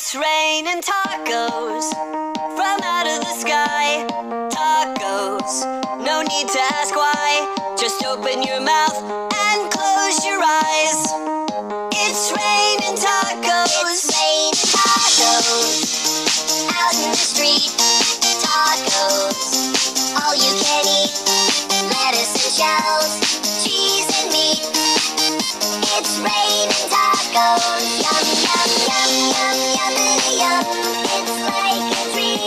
It's raining tacos from out of the sky. Tacos, no need to ask why. Just open your mouth and close your eyes. It's raining tacos. It's raining tacos out in the street. Tacos, all you can eat. Lettuce and shells, cheese and meat. It's raining tacos. Yum, yum, yum, yum, yummity yum. It's like a dream.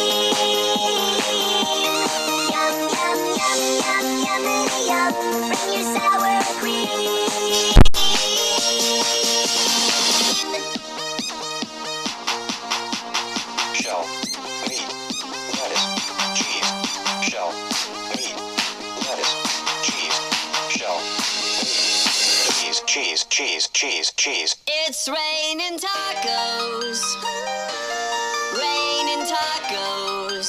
Yum, yum, yum, yum, yummity yum. Bring your sour cream. Shell, meat, lettuce, cheese. Shell, meat, lettuce, cheese. Shell, meat, cheese, cheese, cheese, cheese. It's raining tacos. Raining tacos.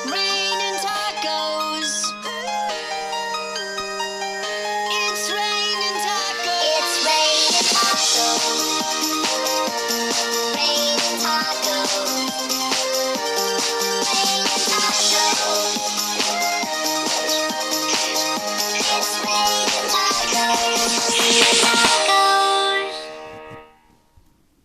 Raining tacos. It's raining tacos. It's raining tacos. Raining tacos.